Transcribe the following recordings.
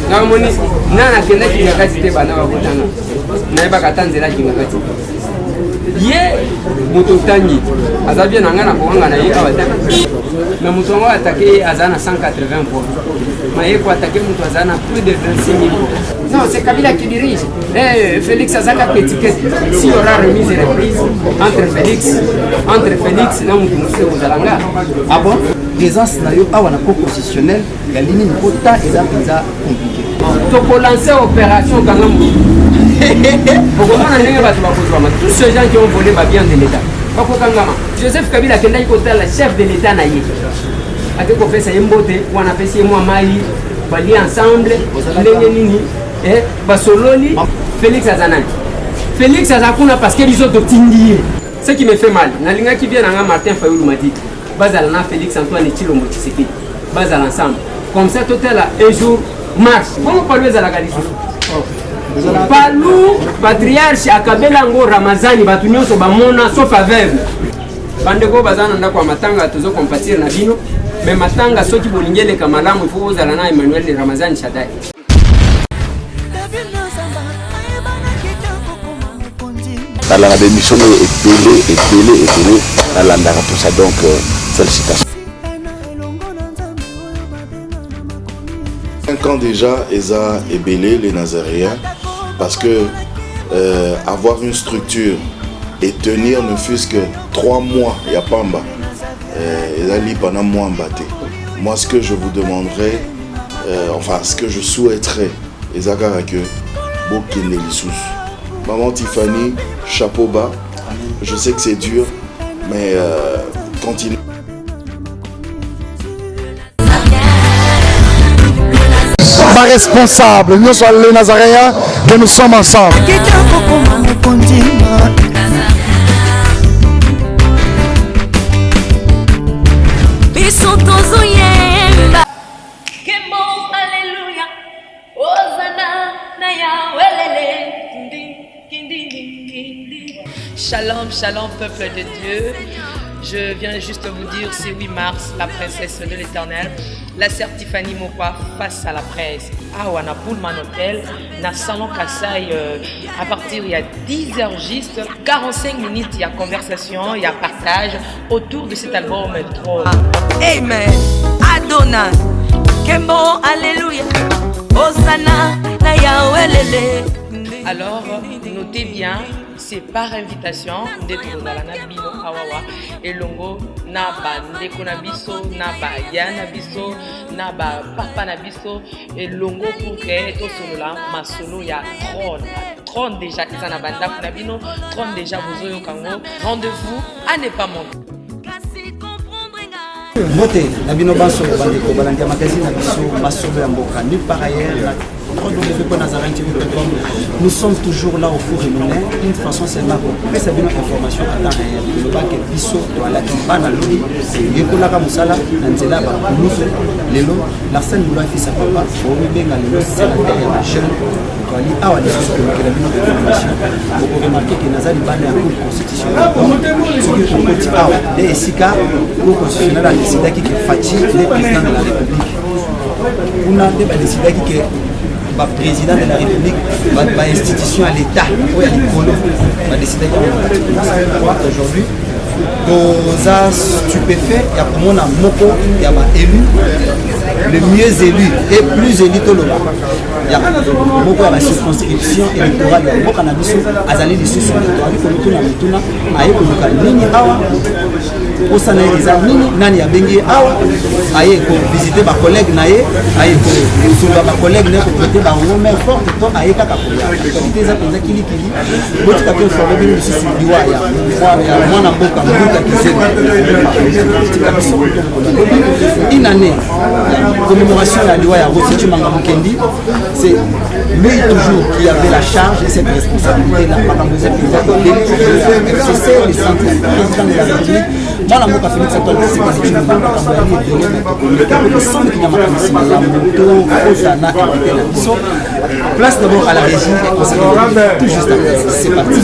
Na moni nana kenda kingakati te bana bakotanga. Na yeba katanzela kingakati. Ye moto tangi azabia nanga na koanga na ye awatanga. Na moto ngo attaquer azana 180 points. Mais pour attaquer moto azana plus de 26 000 points. Non, c'est Kabila qui dirige. Félix Azaka petit s'il y aura remise et reprise entre Félix et Moutoumoussé aux Alanga. Ah bon? Présence na yo awa na co-positionnel, la ligne kota et là compliqué. Donc pour lancer opération Kangamou. Tous ces gens qui ont volé ma bien de l'État. Joseph Kabila qui est le chef de l'État naïe. Avec qu'on fait ça yembote, on a fait ça moi Mali, bali ensemble, Lenini et Basololi, Félix Azanani. Félix Azakuna parce que ils ont obtenu. Ce qui me fait mal. Nalinga qui vient à Martin Fayoulou m'a dit, Bazalana Félix Antoine et Chilombo Tshisekedi. Bazal ensemble. Comme ça total un jour marche. Comment parler à la Galicie? Palou patriarche akabela ngo Ramazani batu nyonso bamona sauf aveugle. Bandeko bazana ndako matanga tozo compatir na bino. Mais matanga soki bolingele kamalamu ifo ozala na Emmanuel de Ramazani Shadai. Dans la démission est belé dans l'andara tout ça donc félicitations. 5 ans déjà, Eza est belé les Nazaréens parce que avoir une structure et tenir ne fût-ce que 3 mois, il n'y a pas en bas. Eza li pendant moi en bâté. Moi, ce que je vous demanderais, enfin, ce que je souhaiterais, Eza que Bokele Lissous. Maman Tiffany, chapeau bas. Je sais que c'est dur, mais continue. Pas responsable, nous sommes les Nazaréens, que nous sommes ensemble. Shalom, shalom peuple de Dieu. Je viens juste vous dire, c'est 8 mars, la princesse de l'Éternel, la sœur Tiffany Mokwa face à la presse. Ah, on a Pullman Hotel, na salon Kassai, à partir il y a 10 heures juste, 45 minutes, il y a conversation, il y a partage autour de cet album trop. Amen. Adonai. Kembo, alléluia. Hosanna, na Yahweh lele. Alors, notez bien, c'est par invitation d'être dans la Nabino Awawa et Longo Naba Ndeko Nabiso, Naba Yana Biso, Naba Papa Nabiso et Longo pour que tout solo là, ma solo ya trône déjà, ils en abandent Nabino, trône déjà Bozoyo Kango. Rendez-vous à ne pas manquer. Moté, Nabino Basso, Bandeko, Balandia Magazine, Nabiso, Basso Mboka, nulle part ailleurs. Nous sommes toujours là au four et moulin. Une façon c'est là pour presse à une information à temps réel. Le bac est bisso, la campagne à l'eau, Yekola Musala, Nanzela, Mousso, Lelo, la scène nous l'a fait sa papa, au Benga, le sénateur et la jeune. Ah, on est sûr que la information. Vous remarquez que Nazali Bane a une constitution. Ce qui est un petit A, les SICA, le constitutionnel a décidé qu'il fatigue les présidents de la République. On a décidé qu'il président de la République, institution à l'État, où il y a les colos, va décider aujourd'hui. Dans stupéfait, il y a pour moi un moko, il y a élu, le mieux élu et plus élu tout le monde. Il y a beaucoup de circonscription électorale, il y a beaucoup de azali de sous électorale, il faut tout la mituna, aïe pour le nini awa, au sein des nini, nani a bengi awa, aïe pour visiter ma collègue naïe, aïe pour soulever ma collègue naïe pour prêter ma romaine forte, toi aïe kaka pour la qualité des appareils kili kili, beaucoup de gens sont venus ici sur Liwaya, moi n'a pas une année commémoration de la Liwaya Rossi Mangamukendi, c'est lui toujours qui avait la charge de cette responsabilité là. Le FCC, le centre président de la République, dans la Moka Félix Antoine, c'est pas si tu veux le centre qui n'a pas commencé la moto, Osana, place d'abord à la régie, tout juste après, c'est parti.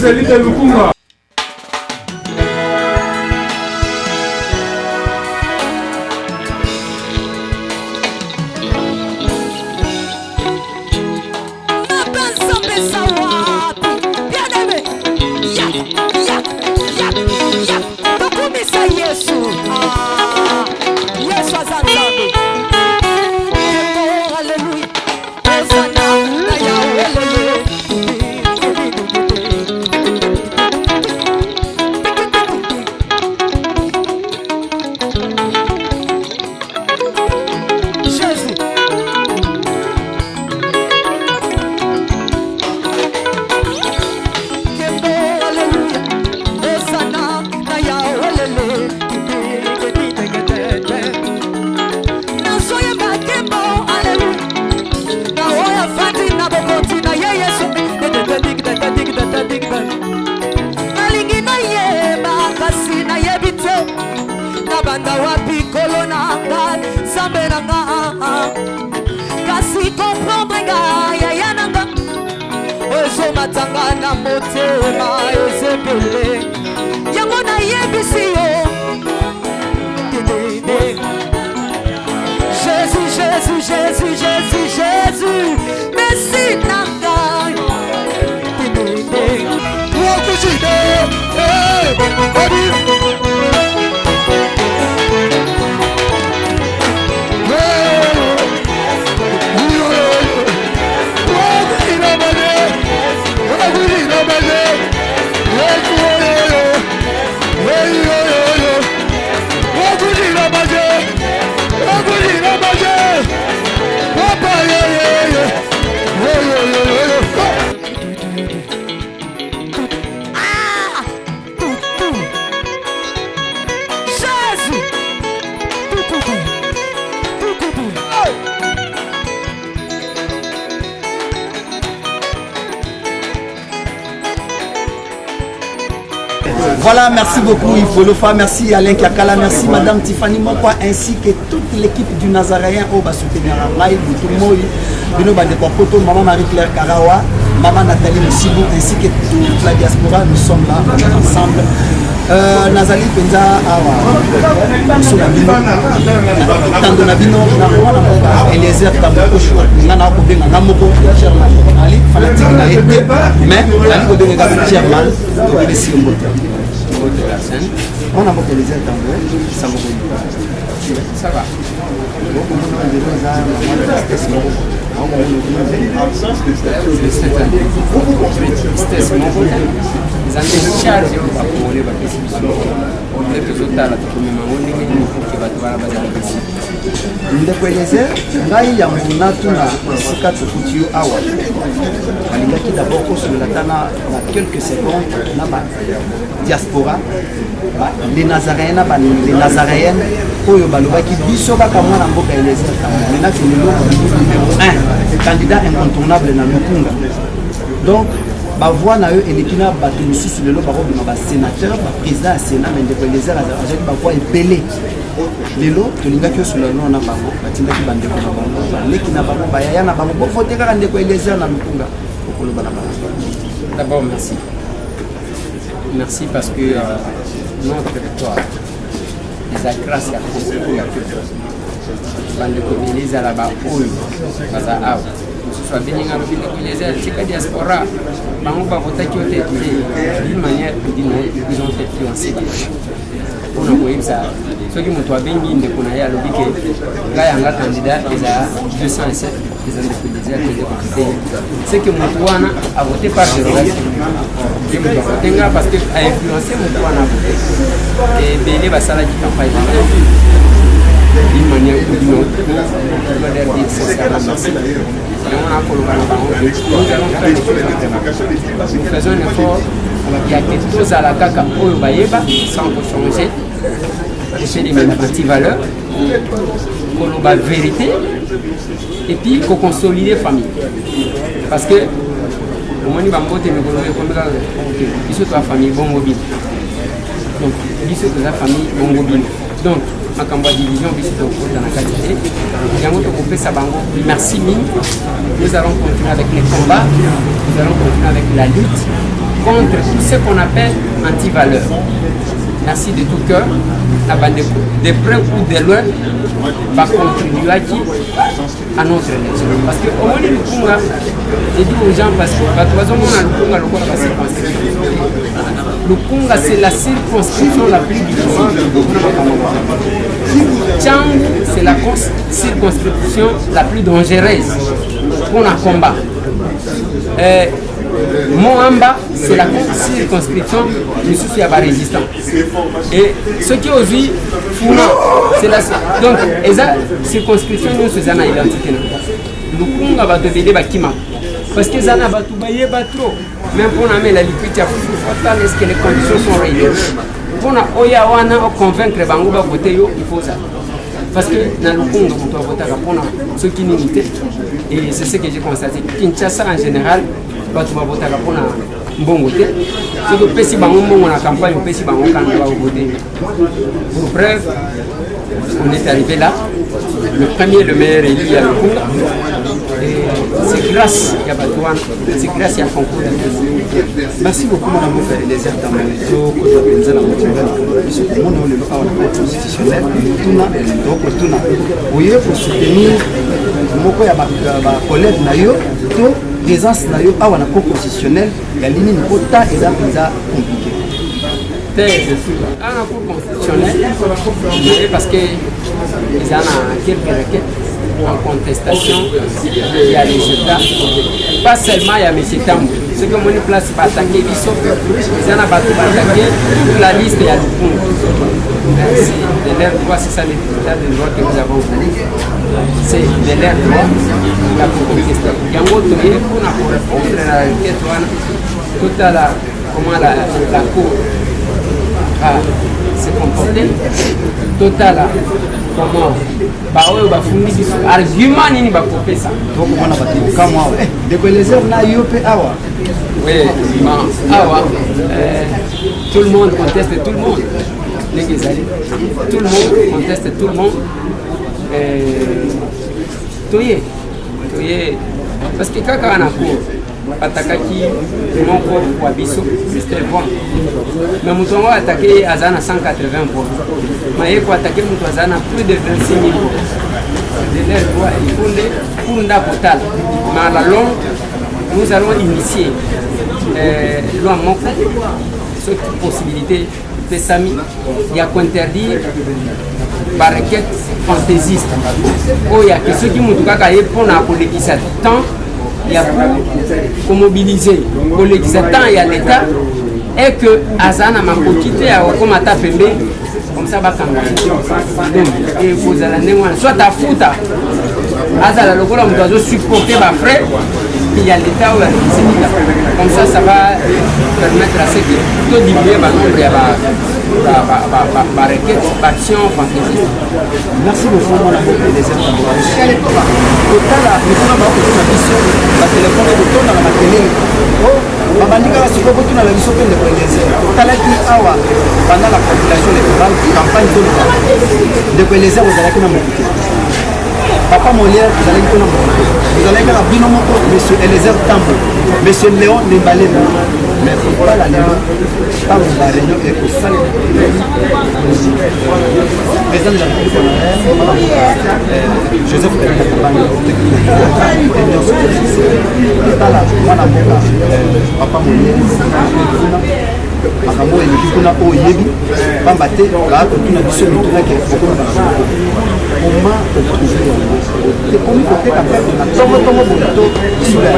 nakoki comprendre nga yaya nanga ezomatanga na motema ezebele yango nayebisi yo Jésus, Jésus, Jésus, Jésus, Jésus, merci nanga Voilà, merci beaucoup Ifolofa, merci Alain Kiakala, merci Madame Tiffany Mokwa, ainsi que toute l'équipe du Nazaréen au bas soutenir Maï, Boutoumoi, Bino Bandekopoto, Maman Marie-Claire Karawa, Maman Nathalie Moussibou, ainsi que toute la diaspora, nous sommes là, on est ensemble. Nazali Penza Awa, Soulabino, Tandonabino, Namona, Eliezer Tambokosho, Nana Kobenga, Namoko, Sherman, Ali, fanatique n'a été, mais Ali Kobenga, Sherman, de Simbo. On a beaucoup les Tambokosho, ça va. ndeko Eliezer ngai ya muna tuna esika tokuti yo awa balingaki d'abord kosolola ta na quelques secondes na badiaspora les nazaréennes oyo balobaki biso kaka mwana mboka Eliezer maintenant c'est le numéro 1 candidat incontournable na Lukunga. Donc ba voix na eux elipina bato misisi lelo bakobima ba sénateur ba président ya Sénat mais ndeko Eliezer azali ba voix epele lelo tolingaki osolola no na bango batindaki bandeko na bango baleki na bango bayaya na bango bovote kaka ndeko Eliezer na Lukunga okoloba na bango. D'abord merci. Merci parce que notre territoire les grâce à construire bandeko Eliezer la ba oyo baza awa soit bien Eliezer c'est diaspora bango ba votaki ote d'une manière ou d'une autre ils ont été influencés on a voulu ça ce qui moto abengi ndeko na ya lobike nga yanga candidat eza 207 ils ont décidé de voter c'est que moto wana a voté par dérogation et moto voté nga parce que a influencé moto wana a voté et belé basala qui campagne d'une manière ou d'une autre on va leur dire sincèrement merci. Nous allons faire des choses. Nous faisons un effort. Il y a quelque chose à la caca au Baïeba sans changer. C'est des anti-valeurs. Qu'on a vérité. Et puis qu'on consolide les familles. Parce que au moment où on va voter, il faut que la famille bon mobile. Donc, il faut que la famille bon mobile. Donc, ma campagne division, dans la qualité. Merci mille. Nous allons continuer avec les combats, nous allons continuer avec la lutte contre tout ce qu'on appelle anti-valeurs. Merci de tout cœur. De près ou de loin, va contribuer à notre élection. Parce que au moins le Lukunga, je dis aux gens parce que Lukunga c'est la circonscription la plus difficile. Tchang, c'est la circonscription la plus dangereuse pour un combat. Moamba, c'est la circonscription du souci à la résistance. Et ce qui est aussi Founa, c'est la. Donc, la circonscription, nous faisons une identité. Lukunga va devenir Bakima. Parce que Zana va tout bailler trop. Même pour amener la liquidité, est-ce que les conditions sont réunies? Pour Oyawana convaincre Bango va voter, il faut ça. Parce que dans le Congo, on doit voter pour ceux qui n'ont pas. Et c'est ce que j'ai constaté. Kinshasa en général, on va voter pour un bon vote. Ceux qui pèsent Bango dans la campagne, on pèse Bango quand on va voter. Pour preuve, on est arrivé là. Le premier, le meilleur élu à le Congo. grâce ya bato wana c'est grâce ya concours ya merci beaucoup mon amour Eliezer Tambwe kota penza na motinga na biso komona lelo awa na constitutionnel tuna oye pour soutenir moko ya ba collègue na yo to présence na yo awa na constitutionnel ya lini kota eza penza compliqué un cours constitutionnel parce que ils ont quelques requêtes en contestation. Il y a les États, pas seulement il y a M. Tambwe. Ce que mon place va attaquer, ils ont attaqué toute la liste, il y a du point. C'est de l'air droit, c'est ça les résultats de droit que nous avons. C'est de l'air droit, il y a pour contester. Il y a un autre pour répondre à la requête, toute la cour se comporter total comment baoyo bafundi biso argument nini bakopesa tokomona bato kamwa awa ndeko Eliezer na yo mpe awa oui awa tout le monde conteste tout le monde ndenge ezali tout le monde conteste tout le monde toye parce que kaka wana cour atakaki moko kwa biso c'était bon mais moto ngo attaqué azana 180 points mais ko attaquer moto azana plus de 26 000 points de l'air droit il faut pour nda total mais à la longue nous allons initier loi moko cette possibilité de sami il y a qu'on interdire par requête fantaisiste il y a que ceux qui moto kaka yepona ko lekisa temps il y a pour mobiliser pour l'existant il y a l'État et que Azana m'a quitté à Okomata Pembe comme ça va donc et vous allez soit à fouta Azala le gouvernement doit supporter ma frère il y a l'État ou l'État comme ça va permettre à ce que tout diminuer ma nombre par requête d'action fantaisiste. Merci beaucoup mon amour Eliezer Tambwe totala mikuna bakotuna biso batelefone kotonda na matele babandika basiko kotuna na biso mpe ndeko Eliezer totalaki awa pendant la population électorale campagne toluka ndeko Eliezer ozalaki na mokute Papa Molière ozalaki mpe na mokute ozalaki kaka bino moko monsieur Eliezer Tambwe monsieur Léon Nembalena mais totala lelo ntango ba réunion ekosala président de la République Joseph Kabila tala mwana mboka Papa Molière makambo eleki kuna oyo oyebi pamba te baakotuna biso mitunaki okona koma otrouve ekomi koteka mpe na tongotongo boto sula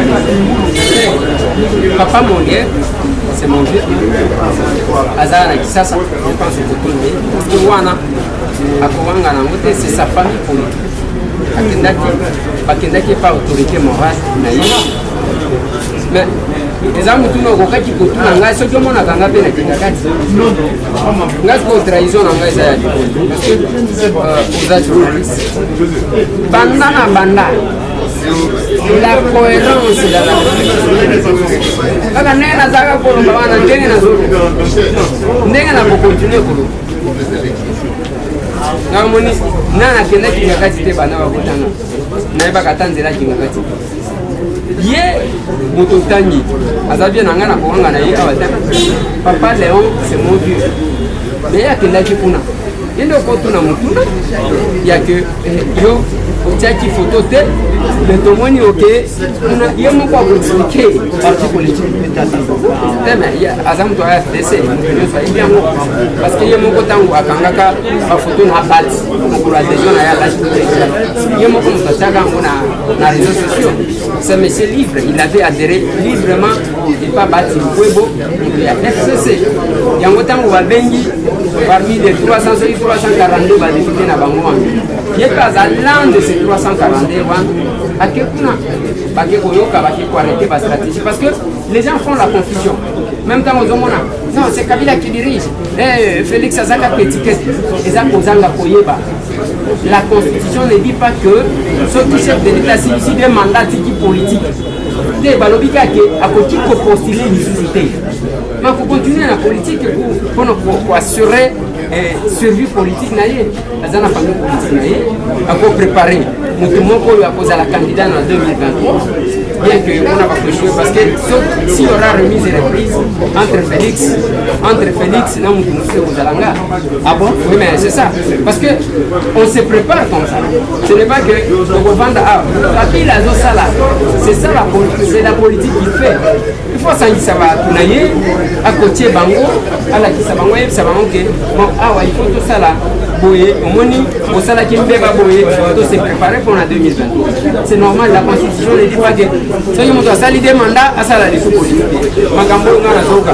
Papa Molière c'est mon vieux azala na kisasa je pense que tout le monde parce que wana akowanga nango te c'est sa famille politique bakendaki par autorité morale na ye mais eza mutu na okokaki kotuna ngai soki omonaka nga mpe nakenga kati ngai sikoyo trahison na ngai eza ya libondo parce que oza journaliste banda na banda la cohérence de la kaka ndenge nazalaka koloba wana ndenge nazoloba ndenge nakokontinue koloba nakamoni nana nakendaki ngakati te bana bakotanga nayebaka ata nzela kingakati ye moto ntangi aza bien na ngai nakokanga na ye awa te papa Léon c'est mon vieux mais ye akendaki kuna ye nde okotuna motuna ya ke yo otiaki foto te me tomoni oke kuna ye moko akoexplike parti politique aza moto ya FDC nyonso ayebi yango parce que ye moko ntango akangaka bafoto na bati mokolo adhesion na ye alaki ye moko moto atiaka yango na réseaux sociaux c'est monsieur libre il avait adhéré librement epa bati mkwebo moto ya FCC yango ntango babengi parmi les 342 badepute na bango wana ye mpe aza l'un de ces 342 wana ake kuna bake koyoka bake koarrêter bastratégie parce que les gens font la confusion même temps ozomona non c'est Kabila qui dirige Félix azaka étiquette eza kozanga koyeba la constitution ne dit pas que ceux qui chef de l'état si des mandats tiki politique te balobi kake akoki kopostule lisusu te mais kocontinue na politique mpona koassure survie politique na ye aza na famille politique na ye akoprépare moto moko oyo akozala candidat na 2023 bien que on a pas joué parce que si y aura remise et reprise entre Félix na moto mosusu kozalanga ah bon oui mais c'est ça parce que on se prépare comme ça ce n'est pas que okofanda Kabila azosala c'est ça c'est la politique qu'il fait il faut sangisa bato na ye akotie bango alakisa bango yebisa bango ke bon awa il faut tosala boye omoni osalaki mbeba boye to se préparer pour la 2023 c'est normal la constitution ne dit pas que soki moto asali de mandat asala lisu politique makambo oyo nga nazoka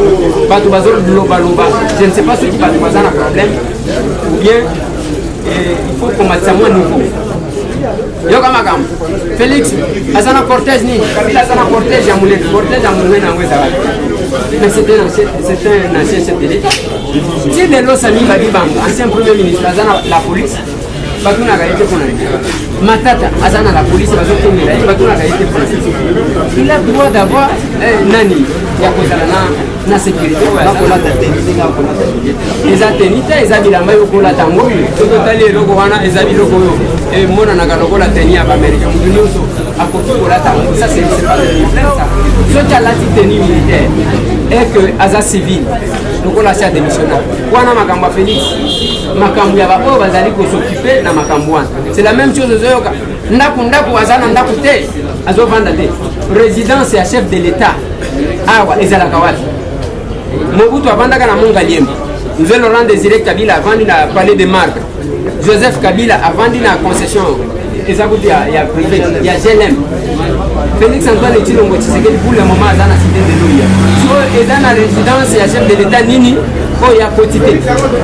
bato bazolobaloba je ne sais pas soki bato baza na problème ou bien il faut komatisa mwa nouveau yoka makambo Félix aza na cortège nini Kabila aza na cortège ya monene cortège ya monene yango ezalaki mais c'est un ancien chef de l'État ti lelo Sami Badibanga ancien premier ministre aza na la police batunaka ye te mpona Matata aza na la police bazokendela ye batunaka ye te mpona il a droit d'avoir nani ya kozala na sécurité eza teni te eza bilamba yokolata yango soki otali eloko wana eza biloko oyo emonanaka lokola teni ya baaméricain motu nyonso akoki kolata yango ça c'est pas le problème ça soki alati teni militaire et que aza civil lokola asi adémissionnaire wana makambo ya Félix makambo ya baoyo bazali kosoccupe na makambo wana c'est la même chose ozoyoka ndako aza na ndako te azovanda te résidence ya chef de l'état awa ezalaka wapi Mobutu avandaka na Mongaliembe Nzé Laurent Désiré Kabila avandi na Palais de Marbre Joseph Kabila avandi na concession ezakuti ya privé ya GLM Félix Antoine Tshilombo Tshisekedi pour le moment aza na cité de Loya so eza na résidence ya chef de l'état nini oyo ya koti te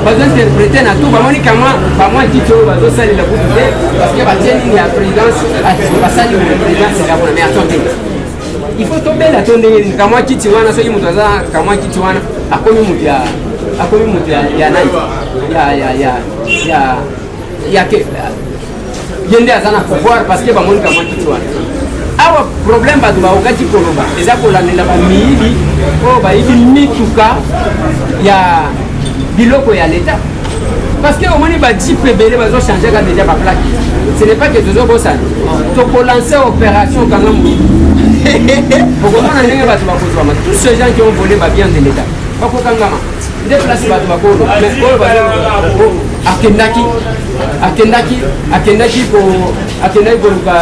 bazointerprete na tout bamoni kamwa bamwa kiti oyo bazosalela kutu te parce que batie nini ya présidence basali présidence ekabona mais attendez il faut tomber la tonde kamwa kiti wana soki moto aza kamwa kiti wana akomi moto ya nai ya ke yende aza na pouvoir parce que bamoni kamwa kiti wana awa problème bato baokaki koloba eza kolandela bamiyibi oyo bayibi mituka ya biloko ya l'état parce que omoni bajipe ebele bazochange ka déjà baplaque ce n'est pas que tozobosana tokolancer opération kanga moyibi okomona ndenge bato bakozwama tous ces gens qui ont volé babiens de l'état bakokangama nde place bato bakolo mais oyo akendaki koluka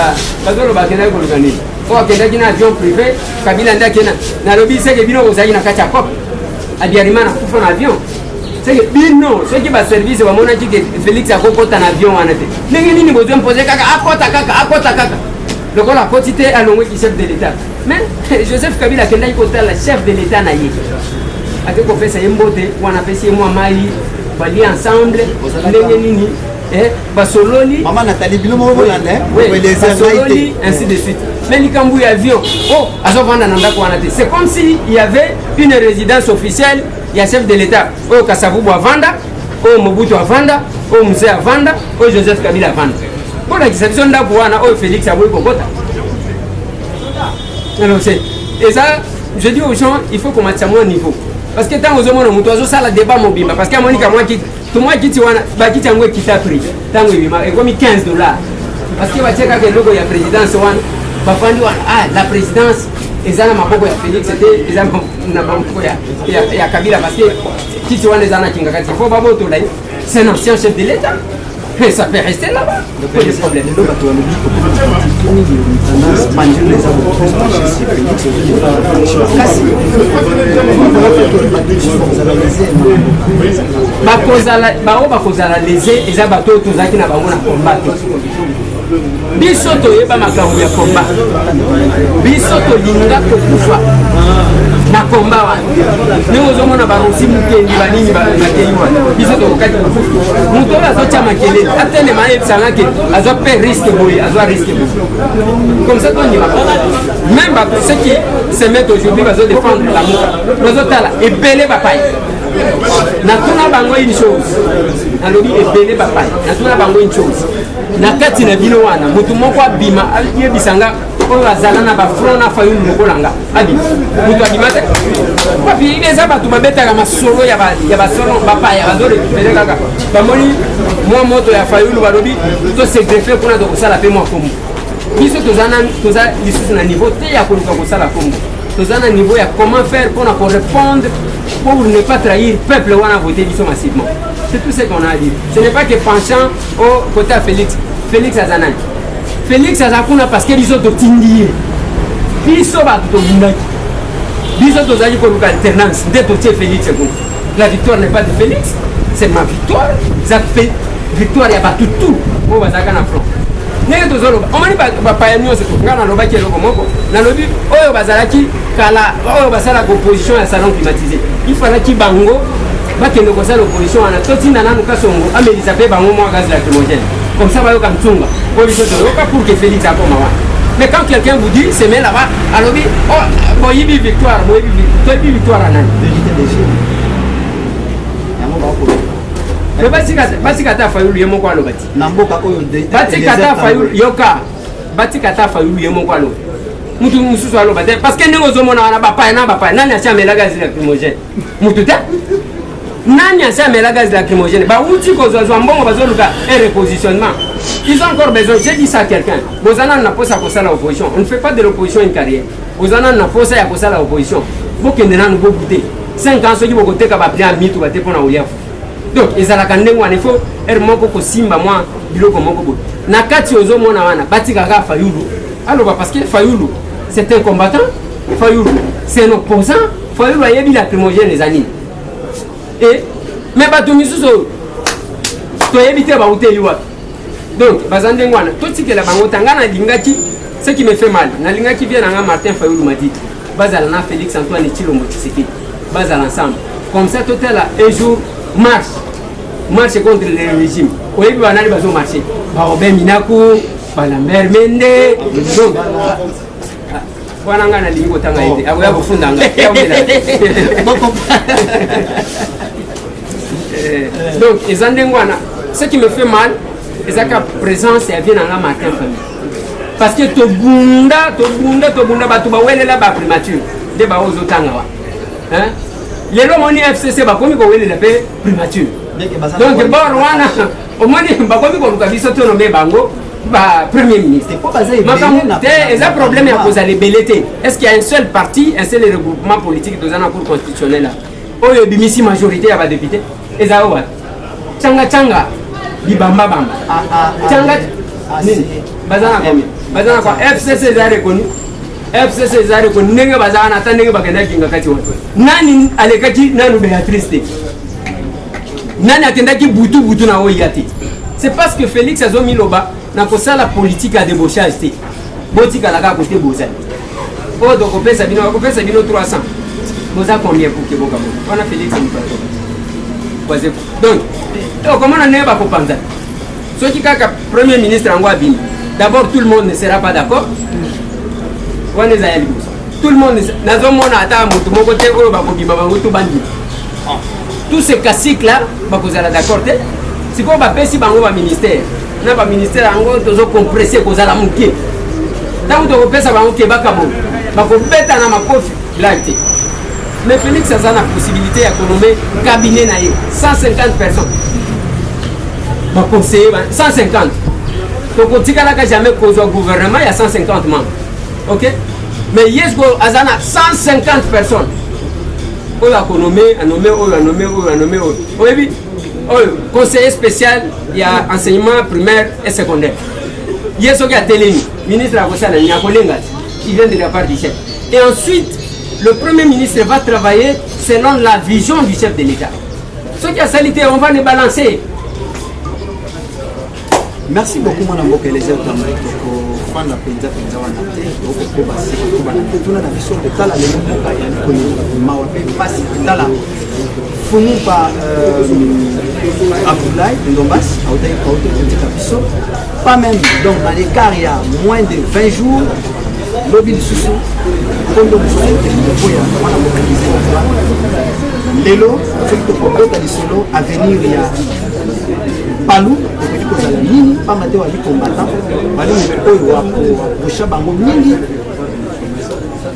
bazoloba akendaki koluka nini oyo akendaki na avion privé Kabila nde akenda nalobi seke bino kozalaki na kati ya cope abiarimana kufa na avion seke bino soki baservice bamonaki ke Félix akokota na avion wana te ndenge nini bozwe mpose kaka akota kaka lokola akoti te alongweki chef de l'état mais Joseph Kabila akendaki kotala chef de l'état na ye ake kopesa ye mbote wana apesi ye mwa mai balie ensemble ndenge nini basololi Maman Nathalie Bilomo basololi ainsi de suite mais likambo ya avion azovanda na ndako wana te c'est comme si il y avait une résidence officielle ya chef de l'état oyo Kasavubu avanda oyo Mobutu avanda oyo Mzee avanda oyo Joseph Kabila avanda bolakisa biso ndako wana oyo Félix aboyi kokota alors c'est et ça je dis aux gens il faut komatisa mwa niveau parce que ntango ozomona moto azosala débat mobimba parce que amonika mwa kiti tomwa kiti wana bakiti yango ekita prix ntango ebima ekomi $15 parce que batie kaka eloko ya présidence wana bafandi wana la présidence eza na maboko ya Félix te eza na maboko ya Kabila parce que kiti wana eza na kinga kati fo babotola ye c'est un ancien chef de l'état mais ça peut rester là-bas pas de problème bakozala lese eza bato oyo tozalaki na bango na combat biso toyeba makambo ya combat biso tolinga kokufa na combat wana ndenge ozomona barosi mukendi banini bakei wana biso tokokaki kokufa moto oyo azotya makelele atelema ayebisanga ke azwa mpe risque boye azwa risque boye comme ça tondima même bato ceux qui se mettent aujourd'hui bazodéfendre la moka bazotala ebele bapai natuna bango une chose nalobi ebele bapai natuna bango une chose na kati na bino wana motu moko abima yebisanga oyo azala na bafront na Fayulu lokolanga abi mutu abimate papi ibeza bato babetaka masolo ya basolo bapaya bazorekupere kaka bamoni mwa moto ya Fayulu balobi tosegreffe mpona tokosala mpe mwa kombo biso toza lisusu na niveau te ya koluka kosala kombo toza na niveau ya comment faire pour répondre pour ne pas trahir peuple wana voter biso massivement. C'est tout ce qu'on a à dire. Ce n'est pas que penchant au côté à Félix Azanani. Félix Azakuna parce que biso totindi biso bato tobundaki biso tozali koluka alternance nde totie Félix kuna. La victoire n'est pas de Félix, c'est ma victoire. Ça fait victoire ya bato tout oyo bazalaka na front. Ndenge tozoloba omoni bapaya nyonso nga nalobaki eloko moko nalobi oyo bazalaki kala oyo basalaka opposition ya salon climatisé ifalaki bango bakende kosala opposition wana totinda nanu kasongo amelisa mpe bango mwa gaz lacrymogène comme ça bayoka mtunga po biso toyoka pour que Félix akoma wana. Mais quand quelqu'un vous dit c'est mais là-bas alobi boyibi victoire toyebi victoire ya nani batikata Fayulu ye moko alobati batikata Fayulu yoka batikata Fayulu ye moko aloba mutu mususu aloba te parce que ndenge ozomona wana bapaya nani asiamela gaz lacrymogène mutu te nani asiamela gaz lacrymogène bauti kozwazwa mbongo bazoluka un repositionnement. Ils ont encore besoin, j'ai dit ça à quelqu'un bozana na posa kosala opposition, on ne fait pas de l'opposition une carrière bozana na posa ya kosala opposition bokende nanu bobute 5 ans soki bokoteka baplia mitu bate mpona oliafu. Donc ezalaka ndenge wana il faut er moko kosimba mwa biloko moko boye na kati ozomona wana batikaka Fayulu aloba parce que Fayulu c'est un combattant, Fayulu c'est un opposant, Fayulu ayebi lacrymogène ezali et mais bato misusu toyebi te bauteli wapi. Donc bazandenge wana totikela bango tanga na lingaki ce qui me fait mal na lingaki bien nanga Martin Fayulu m'a dit bazala na Félix Antoine Tshilombo Tshisekedi bazala ensemble comme ça total un jour marche contre le régime. Oyebi banani bazo marcher Robert Minaku Lambert Mende donc wana nga na lingo tanga ite aboya kufunda nga donc ezandenge wana ce qui me fait mal ezaka présence ya bien na Martin Fayulu parce que tobunda batu bawelela ba primature de ba ozotanga wa hein lelo moni FCC bakomi kowelela pe primature donc bor wana omoni bakomi koluka biso tono me bango ba premier ministre c'est un problème à cause de belleté. Est-ce qu'il y a un seul parti, un seul regroupement politique dans la cour constitutionnelle là oyo bimisi majorité ya ba député ezawa changa bibamba changa bazana kwa FCC za reconnu FCC za reconnu ndenge bazana ata ndenge bakenda kinga kati wana nani alekaki nanu Béatrice nani atendaki butu na oyati. C'est parce que Félix azomi loba na kosala politique à débauchage te botika la ka côté bozali o donc kopesa bino 300 boza combien pour que boka on a Félix ni pas donc comment on ne va pas penser ce qui kaka premier ministre angwa bini d'abord tout le monde ne sera pas d'accord on est à tout le monde nazomona ata mutu moko te oyo bakobima bango to bandi tous ces classiques là bakozala d'accord te siko bapesi bango ba ministère na ba ministère ango tozo compresser kozala muke tango to kopesa bango ke bakabo bakobeta na makofi late. Mais Félix a la possibilité de nommer cabinet na 150 personnes ba conseiller 150 donc on tika la jamais cause au gouvernement il y a 150 membres. OK, mais yesko azana 150 personnes on a nommé oui. Conseiller spécial, il y a enseignement primaire et secondaire. Il y a ce qui a télé, ministre qui vient de la part du chef. Et ensuite, le premier ministre va travailler selon la vision du chef de l'État. Ce qui a salité, on va les balancer. Merci beaucoup, Mme Bokeleze. Fumupa Abdoulaye Ndombas, pas même donc dans l'écart il y a moins de 20 jours, lobby du sous Lelo, à venir il y a Palou, kozala nini pamba te wali combattant bali oyo wapusha bango mingi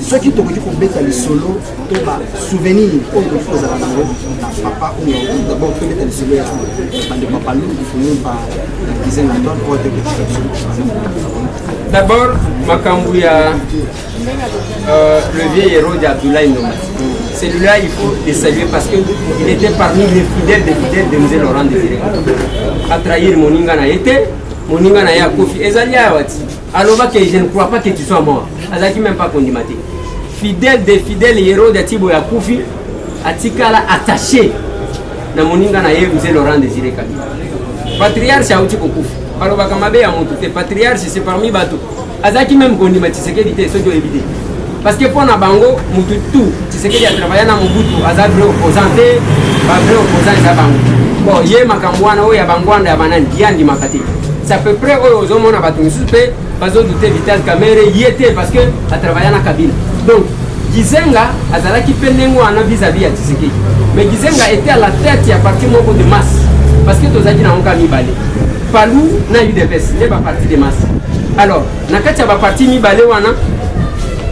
soki tokoki kobeta lisolo to basouvenir oyo tokoki kozala nango na papa oyo d'abord tobeta lisolo ya bande papalu ifoni ba Gizenga Antoine oyo tokoki d'abord makambu ya le vieil héros d'Abdoulaye Ndomati. Celui-là, il faut le saluer parce qu'il était parmi les fidèles de Mzee Laurent Désiré. A trahir Moninga na été, Moninga na ya Kofi. Ezali Awati. Alors que je ne crois pas que tu sois mort. Azaki même pas condamné. Fidèle des fidèles héros de Tibo ya Kofi, Atikala attaché na Moninga na ye Mzee Laurent Désiré Kabila. Patriarche a outi Kofi. Alors Bakamabe ya Moutouté. Patriarche c'est parmi Bato. Azaki même condamné. C'est qu'il était sodio évité. Parce que pour Nabango, Moutoutou, tu sais qu'il a travaillé dans Mobutu, à vrai opposanté, pas vrai opposant, ça Bango. Bon, il y a Makambouana, il y a Bangouana, il y a Banan, il y a Makati. C'est à peu près aux hommes, on a battu une suspect, parce que douter Vital Kamere, il était parce que a travaillé dans Kabila. Donc, Gizenga, Azala qui pendengo en vis-à-vis à Tshisekedi. Mais Gizenga était à la tête, il y a parti beaucoup de masse. Parce que Tozaki n'a pas mis balé. Palou n'a eu de baisse, il n'est pas parti de masse. Alors, Nakati a parti mi balé wana.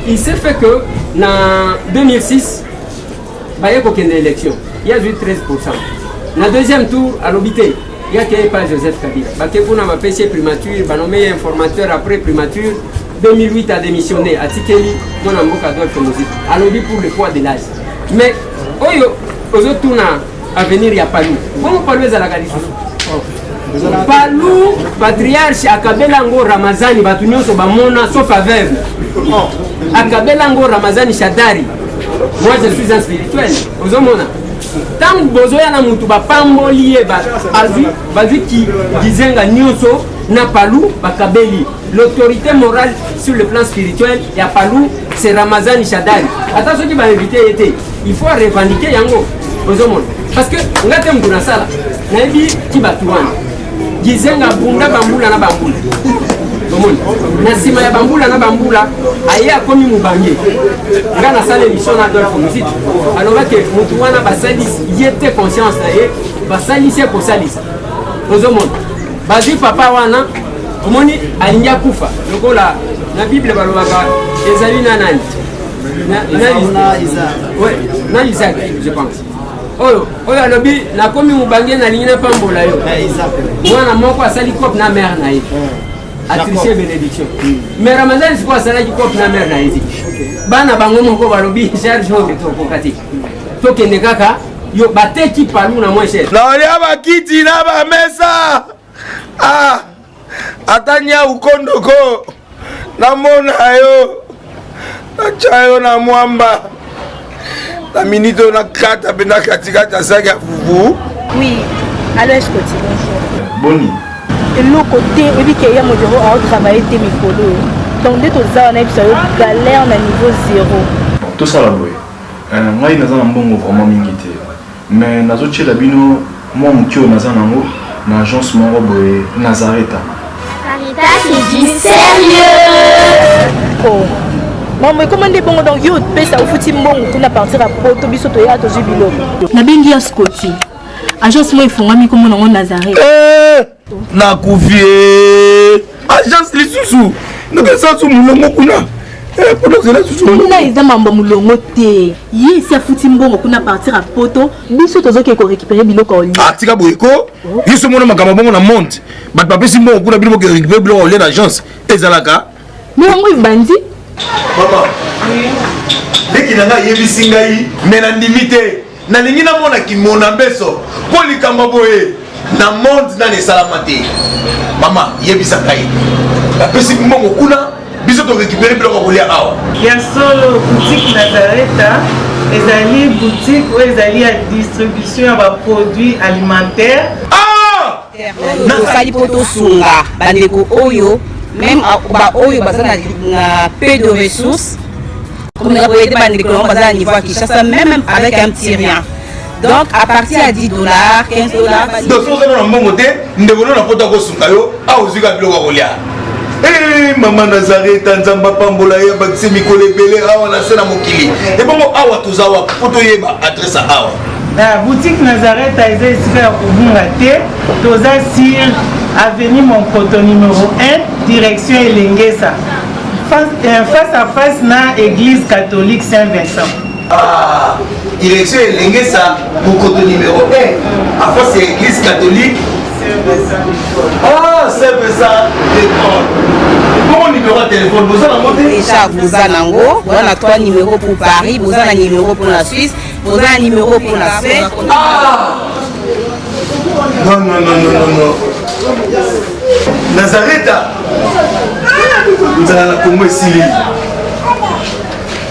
Il s'est fait que en 2006, il y a eu une élection. Il y a eu 13%. Dans le deuxième tour, à l'obité, il y a eu pas Joseph Kabila. Il y a eu un PC primature, il y a nommé informateur après primature. 2008 a démissionné à Tikeli, mon amour Adolphe Mouzit. À l'obité pour le poids de l'âge. Mais, aux autres tours à venir, il n'y a pas nous. Comment parler à la Galicie? Palou, patriarche, Akabelango, Ramazani, Batunio, Sobamona, sauf à Veuve. Akabelango, Ramazani, Shadari. Moi, je suis un spirituel. Aux hommes, tant que Bozoya na Moutou, Pambo lié, Bazu qui Gizenga Nyoso, na Palou, Bakabeli. L'autorité morale sur le plan spirituel, il y a Palou, c'est Ramazani, Shadari. Attention qui va inviter, il faut revendiquer Yango. Aux hommes. Parce que, on a un peu de ça. Nabi qui batouane. Gizenga bunda bambula na bambula. Nasima ya bambula na bambula aya komi mubange. Ngana sala émission na Adolphe Mouzit. Alors que mutu wana basalis yete conscience na ye basalisi ko salisa. Ozomon. Bazi papa wana omoni alinya kufa. Lokola na Bible balobaka ezali na nani? Na Isaac. Ouais, na Isaac je pense. Oyo alobi na komi mubange na lingina pambola yo. Mwana moko asali cop na mère na ye. Atriché bénédiction. Mais Ramazan c'est quoi ça là qui cop na mère na ye. Bana bango moko balobi charge ho beto kokati. To kende kaka yo bateki palu na moins cher. Na ole abakiti na ba mesa. Ah! Atanya ukondoko. Na mona yo. Achayo na mwamba. La minute on a 4 bena katikata saga fufu. Oui, alors est-ce que tu bonjour. Boni. Et l'autre côté, il dit qu'il y a mon bureau à travailler des micros. Donc dès que ça on a eu galère na niveau 0. Tout ça là boy. Moi naza na mbongo vraiment mingité. Mais nazo tchela bino moi mukio naza nango na agence moko boy Nazareta. Caritas c'est du sérieux. Oh. Maman, comment est bon donc yo pesa au fouti mbongo kuna partir à poto biso to ya to jubilo. Na bengi ya Scotty. Agence moi ifungami comme na Nazareth. Na kufie. Agence lisusu. Nous que ça sous mulongo kuna. Pour cela sous. Na iza mambo mulongo te. Yi si afuti mbongo kuna partir à poto biso tozo ke ko récupérer biloko oli. Ah tika boyeko. Yiso mona makamba bongo na monte. Bat pape si mbongo kuna biloko ke récupérer biloko oli na agence. Ezalaka. Mais ngo bandi. Maman, dès qu'il a yebisi ngai, mais na limité, na lingi na mona ki mona beso, ko likamba boye, na monde na ne salamate. Maman, yebisa ngai. La pesi mbongo kuna, biso to récupérer biloko kolia awa. Ya solo boutique Nazareta, ezali boutique ou ezali à distribution ya produits alimentaires. Ah! Nakali poto sunga, bandeko oyo. Même ba oyo bazana na peu de ressources comme la boyede bandeko bazana niveau à Kinshasa même avec un petit rien. Donc à partir à $10, $15. Donc so na mbongo te ndeko na poto ko sunga yo a ozika biloko kolia. Eh maman Nazareta nzamba pambola ya bakisi mikole belé awa na sena mokili. Et bongo awa tozawa poto yeba adresse awa. La boutique Nazareth a été ici à Obungate, Toza Sir, avenue Monkoto numéro 1, direction Elengesa. Face à face na église catholique Saint-Vincent. Ah, direction Elengesa, Monkoto numéro 1, à face à l'église catholique Saint-Vincent. Ah, Saint-Vincent, d'accord. Bon numéro de téléphone, vous avez monté déjà, vous avez on a 3 numéros pour Paris, vous avez un numéro pour la Suisse, vous avez un numéro pour la Suède. Ah non, non, non, non, non, non. Nazareth, vous allez la Congo ici.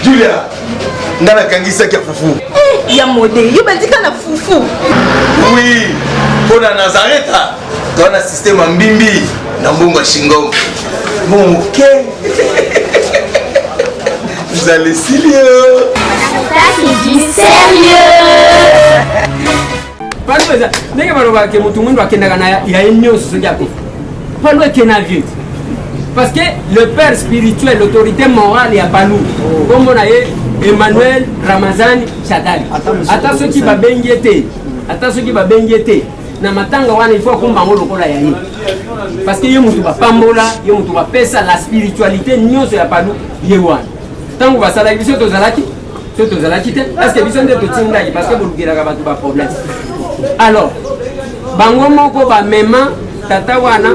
Julia, dans la Kangisa qui a foufou. Il y a modé, il y a dit qu'il y a foufou. Oui, pour la Nazareth, tu as un système en bimbi, dans Bongo Shingom. Bon, ok. Vous allez sérieux. Ça, c'est du sérieux. Parce que le père spirituel, l'autorité morale, il y a pas nous. Comme on a Emmanuel Ramazani Chadali. Attends ceux qui va bengueter. Attends ceux qui va bengueter. Na matanga wana il faut kumbango lokola ya ye. Parce que yo mutu ba pambola, yo mutu ba pesa la spiritualité nyonso ya padu ye wana. Tango ba sala biso to zalaki te. Parce que biso nde to tinda parce que bolukira ka batu ba problème. Alors bango moko ba mema tata wana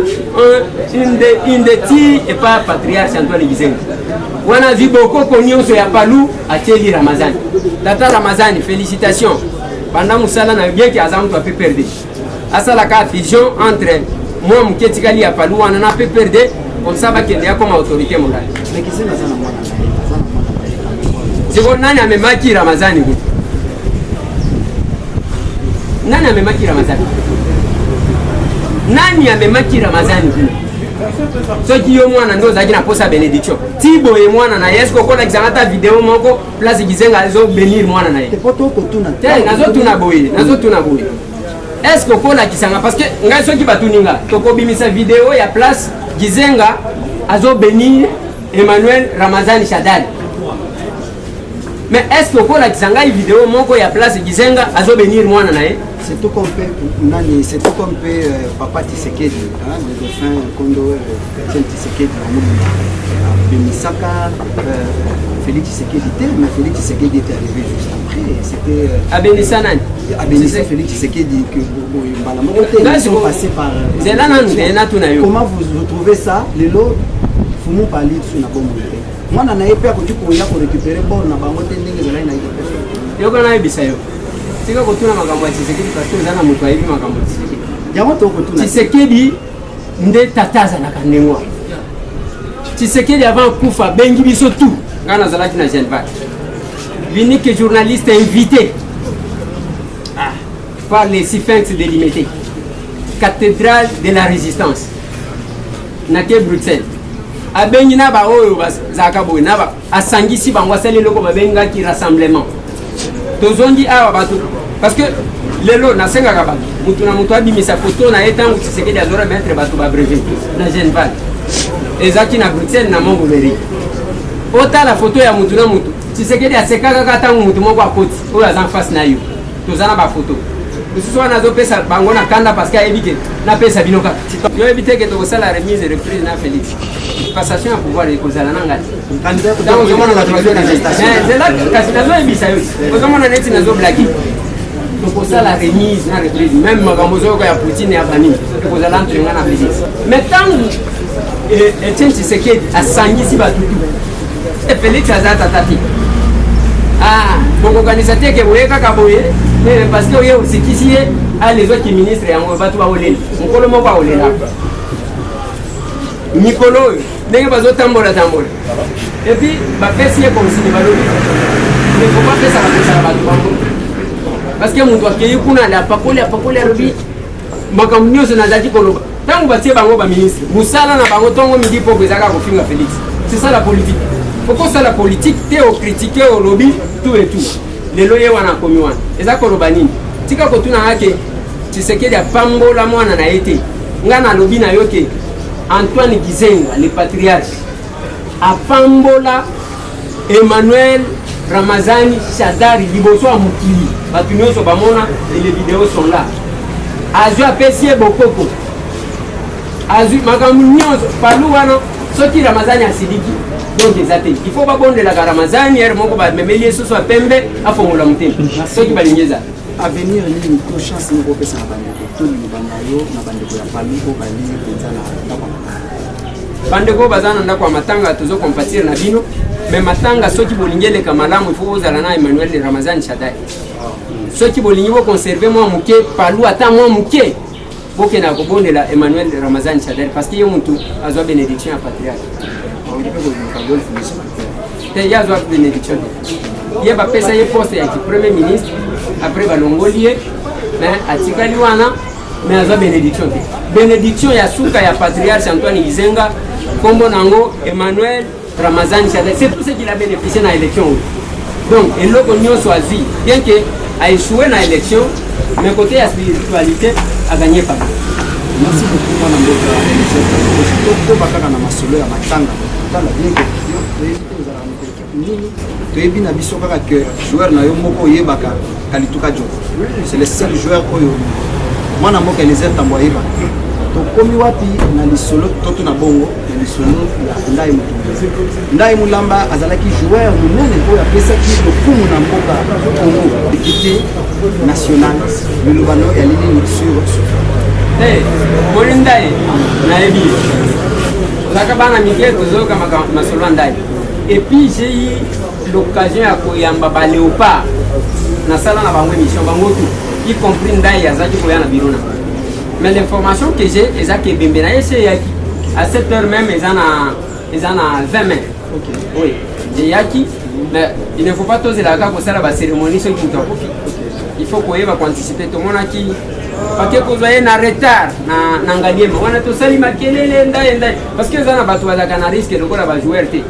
inde ti et pas patriarche Antoine Gizenga. Wana ziboko ko nyonso ya palu ateli Ramazani. Tata Ramazani, félicitations. Pendant musala na bien ki azamu to pe perdre. Asa la fusion entre moi Mketikali ya Palou on a peu perdu comme ça va qu'il y a comme autorité morale. Mais qui c'est Ramazani mwana? C'est bon nani amemaki Ramazani. Nani amemaki Ramazani? Nani amemaki Ramazani? Ceux qui ont mwana ndo zaki na posa bénédiction. Tibo et mwana na yesko ko la xanata vidéo moko place Gizenga azo bénir mwana na ye. Te poto ko tuna. Te nazo tuna boye. Est-ce que kola kisanga parce que ngai soki batuninga toko bimisa vidéo ya place Gizenga azo bénir Emmanuel Ramazani Chadali. Mais est-ce que kola kisanga vidéo moko ya place Gizenga azo bénir mwana nae? C'est tout comme nani, c'est tout comme papa Tshisekedi, hein, le dauphin Kondo Tshisekedi Benisaka Félix Tshisekedi mais Félix Tshisekedi est arrivé juste après. C'était Abenisanani. Abenissa Félix Tshisekedi que ils sont passés par. Comment vous trouvez ça? Les lots, faut nous parler sur la bombe. Moi, on a eu peur que tu pourrais récupérer bon na bango tendenge zela ina iko. Yo kana ibisayo. Tika kotuna makambo ya Tshisekedi parce que zana mutu aibi makambo ya Tshisekedi. Yango to kotuna. Tshisekedi nde tataza na kanengwa. Tshisekedi avant kufa bengi biso tout. Ngana zalaki na Geneva. L'unique journaliste invité par les Sphinx délimité. Cathédrale de la Résistance. Nake Bruxelles. Abengi na ba oyo zaka boy na ba asangisi bangwa sele loko babenga ki rassemblement. Tozondi awa batu parce que lelo na senga ka batu mutu na mutu abimisa photo na etangu Tshisekedi azora mettre batu ba brevet na Geneva. Ezaki na Bruxelles na Montgomery. Ota la photo ya mutu na mutu Tshisekedi asekaka katangu mutu moko akoti oyo azan face na yo. Tozana ba photo. Nous sommes dans pesa bango na kanda parce que éviter na pesa binoka. Yo éviter que to sala remise et reprise na Félix. Passation à pouvoir les causes à la nanga. Candidat dans le monde la troisième arrestation. C'est là que nazo ebisa yo. Parce que mon année nazo blaguer. Donc ça la remise na reprise même magambozo ya Poutine ya bani. Ko za lantre ngana Félix. Mais tant et Tshisekedi a sangisi ba tutu. Et Félix azata tati. Ah, donc organisateur que vous kaka boye parce que yo sikisi les autres ministres yango batu ba olela. Mukolo mo ba olela. Nicolo, ndenge bazotambola. Et puis ba pesi comme si baloni. Mais faut pas faire ça ba batu bango. Parce que mutu akei kuna la pakoli lobi makambo nyonso nazaki koloba. Tango batie bango ba ministre. Musala na bango tongo midi po bezaka ko finga Félix. C'est ça la politique. Pourquoi ça la politique théo critiquer au lobby tout et tout. Les loyers wana komi wana. Eza koloba nini? Tika ko tuna hake Tshisekedi apambola mwana na été. Ngana lobby na yoke Antoine Gizenga le patriarche apambola Emmanuel Ramazani Shadari liboso ya mukili batu nyonso bamona et les vidéos sont là azwi apesi ye bokoko azwi makambo nyonso palu wana soki Ramazani asiliki donc eza te il faut babondelaka Ramazani ere moko bamemeli ye soso ya pembe afongola motema soki balingi eza avenir nini ko chance moko opesa na bandeko to libanda yo na bandeko ya palu ko balingi mpenza na ndako bandeko baza na ndako ya matanga tozokompatire na bino mais matanga soki bolingi eleka malamu il faut ozala na Emmanuel de Ramazani Shadari soki bolingi boconserve mwa moke palu ata mwa moke bokenda kobondela Emmanuel de Ramazani Shadari parce que ye mutu azwa bénédiction ya patriarche te ye azwa bénédiction te ye bapesa ye poste ya premier ministre après balongoli ye mais atikali wana mais azwa bénédiction te bénédiction ya suka ya patriarche Antoine Gizenga kombo nango Emmanuel Ramazani Shadari, c'est tout ce qu'il a bénéficié dans l'élection. Donc, et l'autre nyonso azwi, bien que a échoué dans l'élection, mais côté la spiritualité a gagné pas. Merci beaucoup mwana mboka Eliseo. Bakaka na masolo ya matanga. Tala bien que toyebi na biso kaka que joueur na yo moko yebaka Kalituka Job. C'est le seul joueur oyo mwana mboka Eliseo tambo yeba. Tokomi wapi na lisolo toto na bongo na lisolo ya Ndai Mutumba. Ndai Mulamba azalaki joueur munene oyo apesaki lokumu na mboka Congo équipe nationale lulubano ya lini sur hey Ndai na ebi zaka bana mike tozoka masolo Ndai et puis j'ai eu l'occasion ya koyamba ba léopard na sala na bango émission bango tout y compris Ndai azaki koya na birona. Mais l'information que j'ai, c'est que Bembena à 7h même, ils en ont 20 mains. Oui, j'ai yaki, mais il ne faut pas toser la gare pour ça la cérémonie, ceux qui ont profité. Il faut qu'on va anticiper tout le monde qui. Parce que vous voyez un retard dans Ngaliem. On a tout ça, il m'a parce que ça n'a pas tout à la risque de jouer.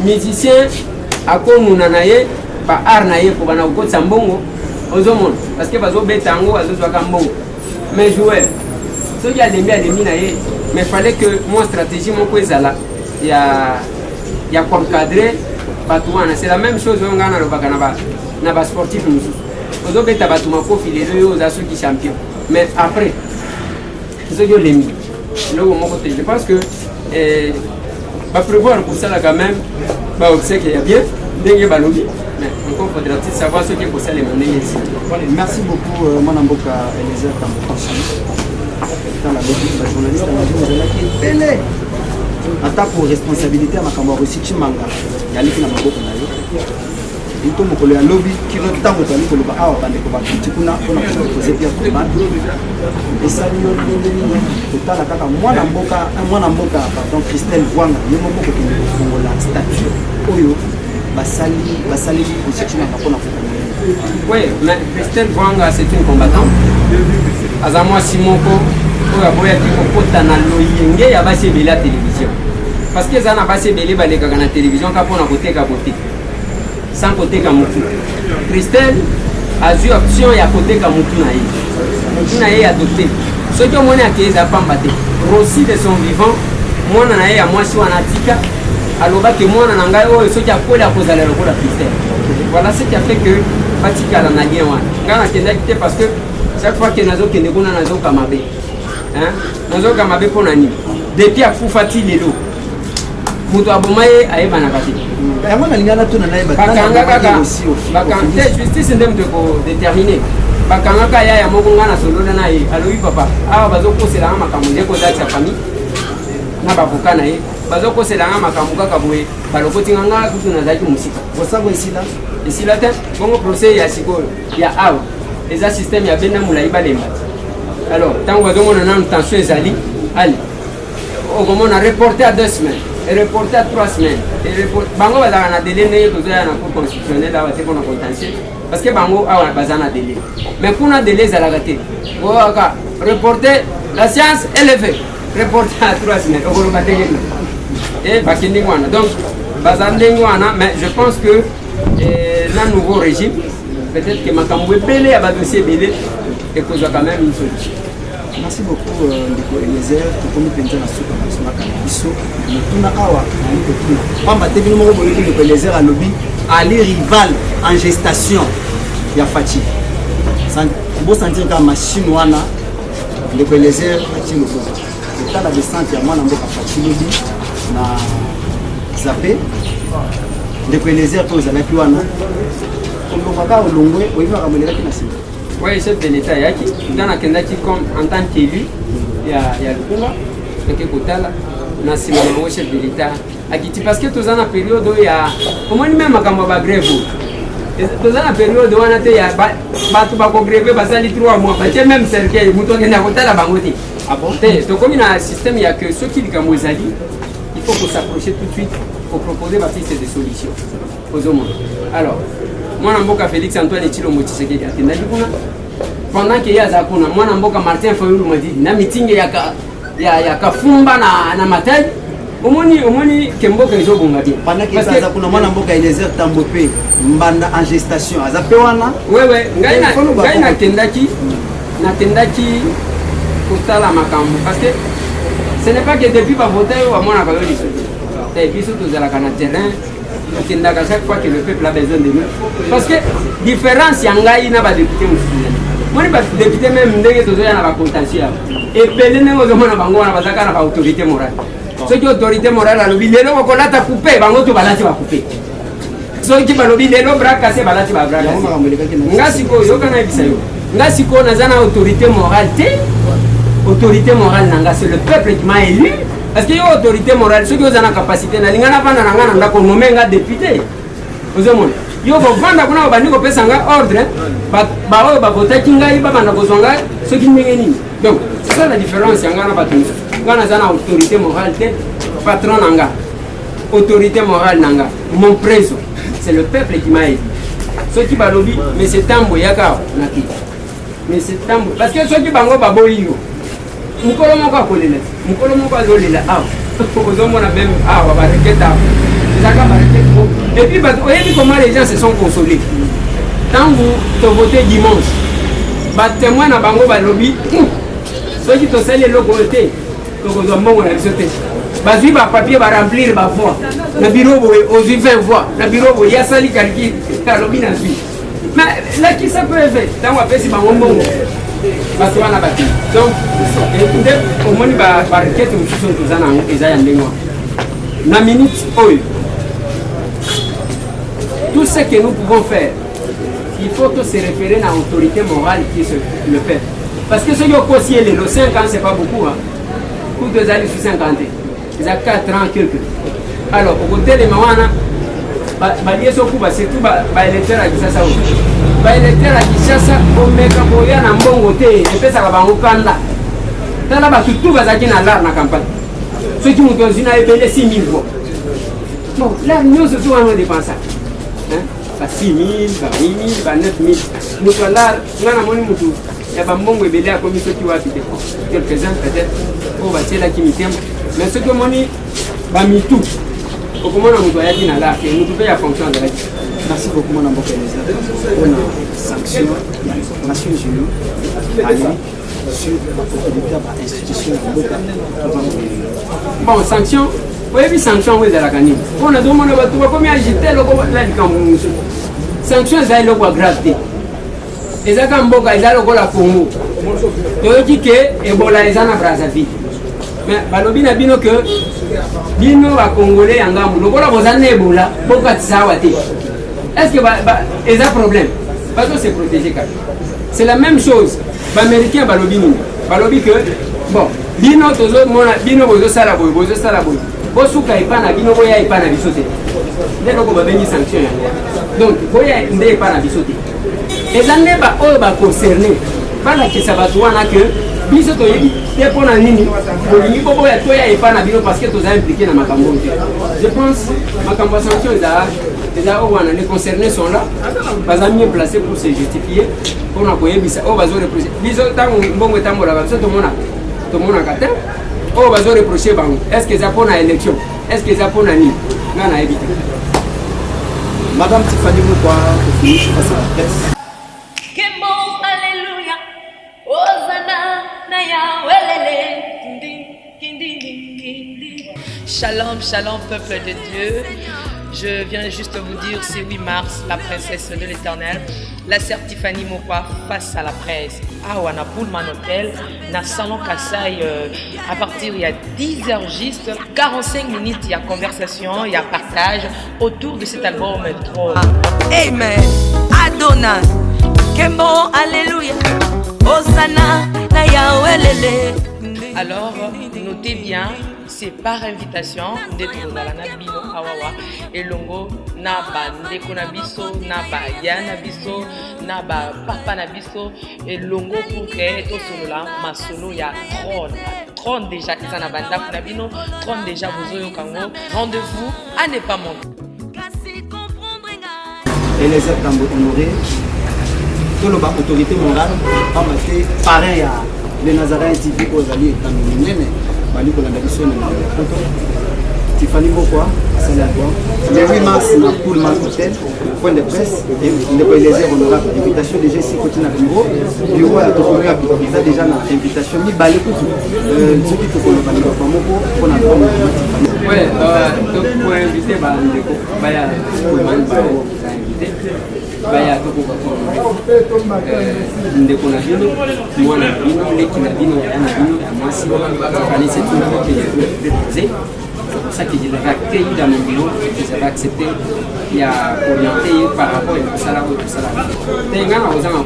Musicien, à quoi nous n'anaye, pas arnaye pour qu'on a au Sambongo, aux hommes. Parce que vous avez tango, à Zouakambongo. Mais joueurs, ceux qui ont des mais il fallait que mon stratégie, mon quiz là, il y a comme cadré, c'est la même chose on gagne dans le sportif. Aux autres, tu as ceux qui sont champions. Mais après, ceux qui ont les mis. Je pense que va prévoir pour ça là quand même, c'est qu'il y a bien, mais encore faudra-t-il savoir ce qui est pour ça les monnaies ici. Merci beaucoup, Manamboka Eliseo Tambokansi. Dans la logique, la journaliste, elle a dit Pélé. Attaque pour responsabilité à Makambo aussi, Chimanga. Il y a l'équipe dans ma boîte. Il tombe au lobby qui est dans le temps où le bar a des combats. Tu peux poser Pierre Coman. Et ça, il y a la caca. Moi, Namboka, pardon, Christelle Wanga, il y a un moment où la statue. Oyo, Basali, oui, mais Christelle Wanga, c'est une combattante. Azamwa Simoko, Oyaboya Kikokota na Loyenge, ya basi beli la télévision. Parce que ça n'a pas beli baleka na télévision, kapon na côté kapoté. Sans côté kamutu. Christelle a eu option ya côté kamutu na ye. Mutu na ye adopté. Ceux qui ont monnaie à Kéza Pambate, Rossi de son vivant, moi na ye ya moi si wanatika. Alors que moi na ngai oyo soki akola kozala lokola Christelle. Voilà ce qui a fait que Batika la na bien wana. Ngana kenda kité parce que chaque fois que nazo kende kuna nazo kamabe. Hein? Nazo kamabe pona ni. Depuis akufati lelo. Mutu abomaye ayeba na kati. Yango na lingana tuna naye bakanga kaka. Bakanga justice ndem de ko déterminer. Bakanga ka ya moko ngana solo na ye. Aloyi papa. Awa bazoko sela makambo ndeko za famille. Na bavuka na ye. Bazoko selanga makambo kaka boye balokoti nganga kutu nazaki musika bosango esila esila te bongo procès ya sikoyo ya awa eza système ya benda mulai balemba alors tango bazomona na tension ezali ali okomona reporté à 2 semaines et reporté à 3 semaines et bango bazaka na délai ndenge tozoya na cour constitutionnelle awa te mpona contentieux parce que bango awa baza na délai mais kuna délai ezalaka te oyoka reporté la science élevée reporté à 3 semaines okoloba ndenge et Bakindingwana. Donc, Bazandingwana, mais je pense que dans le nouveau régime, peut-être que Makambo est belé à dossier belé et que soit quand même une solution. Merci beaucoup, Ndeko Eliseo. Tu peux nous penser à ce que nous avons fait. Nous avons fait. Nous avons fait. Nous avons fait. Nous avons fait. aller rival en gestation ya Fati. Vous sentir comme machine wana le Belezer Fati le pose. Le temps de descente ya mwana mboka Fati lobi na zappé. Le Belezer pose la pi wana. Comme baka olongwe oyiva kamonela kina sima. Oui, chef de l'État yaki dans la kendaki comme en tant qu'élu ya Lukunga que kotala na sima na chef de l'État akiti parce que tous en période ya au moins même makambo ba grève tous en période wana te ya batu ba ko grève basali 3 mois ba même cercueil muto ngena kotala bango te ah bon to comme na système ya que ceux qui likambo ezali il faut qu'on s'approcher tout de suite pour proposer ma piste de solution aux hommes. Alors moi mboka Félix Antoine Tshilombo Tshisekedi atenda likuna pendant que yaza kuna mwana mboka Martin Fayulu Madidi na meeting ya kafumba na Matadi omoni kemboka ezobonga bien pendant que yaza kuna mwana mboka Eliezer Tambope mbanda en gestation azape wana wewe ngai natendaki kotala makambo parce que ce n'est pas que depuis ba voter wa mwana bayoli et puis surtout dans la terrain à chaque fois que le peuple a besoin de nous. Parce que différence y a un député moi je député même ndenge tozoya na contentieux et pelé nengo zo mona bango na bazaka na autorité morale. Ce qui autorité morale a lobi lelo ko lata couper bango to balati ba couper. So qui ba lobi lelo bras cassé balati ba bras cassé. Ngasi ko yo kana bisa yo. Ngasi ko na zana autorité morale te. Autorité morale nanga c'est le peuple qui m'a élu. Parce qu'il y a une autorité morale, ceux qui ont la capacité, ils ont un député. Vous avez il y a un ordre, ceux qui n'ont donc, c'est ça la différence. Il y a une autorité morale, patron nanga, autorité morale nanga, mon président, c'est le peuple qui m'a aidé. Ceux qui ont lobby, mais c'est Tambo Yaka, mais c'est Tambo. Parce que ceux qui ont baboyo. Mukolo moko akolela mukolo moko azolela awa ozomona même awa bareketa ezaka bareketa et puis oyebi comment les gens se sont consolés ntango tovote dimanche batémoin na bango balobi soki tosali eloko te tokozwa mbongo na biso te bazwi bapapier baremplir bavoi na biro boye ozwi 20 voix na biro boye yasali calcul alobi na zwi mais lakisa peut fait ntango apesi bango mbongo bato wana bati donc nde omoni barekete mosusu toza nango eza ya ndenge wana na minute oyo tout ce que nous pouvons faire il faut que se référer à l'autorité morale qui est le peuple parce que ceux qui ont cossé les 5 ans c'est pas beaucoup hein pour 2 années sur 50 ils ont 4 ans quelques alors au côté de mawana balie sokuba surtout baélecteur ya Kisasa baélecteur ya Kisasa omeka koya na mbongo te epesaka bango kanda tala batutu bazaki na lar na campagne soki moto ozwi na ebele 6 000 voix bon lar nyonso to wana dépensa ba 6 000 ba 8 000 ba 9 000 moto lar nga namoni moto ya bambongo ebele akomi soki wapi te quelques-uns peut-être oyo batielaki mitema mais soki omoni bamitu okomona moto ayaki na lake moto mpe ya fonction azalaki. Merci beaucoup mon amboka Eliezer. On a sanction des Nations Unies allez sur l'autorité de l'institution bon sanction oyebi sanction oyo ezalaka nini mpona tomona bato bakomi agite eloko la likambo mosusu sanction eza eloko ya grave te ezaka mboka eza lokola Congo toyoki ke ebola eza na Brazzaville mais balobi na bino ke bino bakongolais ya ngambu lokola boza na ebola bokatisa awa te est-ce que eza problème bazo se protéger kaka c'est la même chose baaméricain balobi nini balobi ke bon bino tozomona bino bozosala boye bosuka epa na bino boya epa na biso te nde loko babengi sanction yango donc boya nde epa na biso te eza nde baoyo baconcerné balakisa bato wana ke biso toyebi te mpona nini bolingi boboya toya epa na bino parce que toza impliqué na makambo te je pense makambo ya sanction eza oyo wana les concernés sont là baza mieux placé pour se justifier mpona koyebisa oyo bazoreproche biso ntango mbongo etambolaka biso tomonaka te oyo bazoreproche bango est ce que eza mpona élection est ce que eza mpona nini nga nayebi te. Madame Tiffany Mukwa ofinishi face à la presse. Shalom, shalom, peuple de Dieu. Je viens juste vous dire, c'est 8 mars, la princesse de l'éternel, la sœur Tiffany Mokwa face à la presse. Awa na Pullman Hotel, na salon Kassai, à partir il y a 10h juste, 45 minutes, il y a conversation, il y a partage autour de cet album Trône. Amen. Adonai. Kembo, alléluia. Hosanna, na Yahweh lele. Alors, notez bien, c'est par invitation d'être dans la Nabino Awawa et Longo Naba Ndeko Nabiso, Naba Yana Biso, Naba Papa Nabiso et Longo pour créer tout solo là, ma solo ya trône déjà qui s'en a banda Nabino, trône déjà Bozoyo Kango. Rendez-vous à ne pas manquer. Et les êtres honorés, tout le bas autorité morale, pas maté pareil à les Nazaréens TV aux alliés et Taminene, Bali Kolandabison et Poto, Tiffany Mokwa, c'est là quoi. Le 8 mars, on a Pullman Hotel, point de presse, et on est les airs honorables. Invitation déjà ici, côté dans le bureau à Tokomi à Pisa, déjà dans l'invitation, ni Bali Koutou, ceux qui te connaissent, Bali Moko, on a vraiment Tiffany. Ouais, donc pour inviter, Baya Pullman, invité. Baya toko ndeko na bino mwana bino leki na bino ya na bino ya mwasi fallait c'est tout le qui est déposé. C'est pour ça que je l'ai accueilli dans mon bureau et que j'avais accepté il y a orienté par rapport à ça là ou tout ça là. Tengana aux gens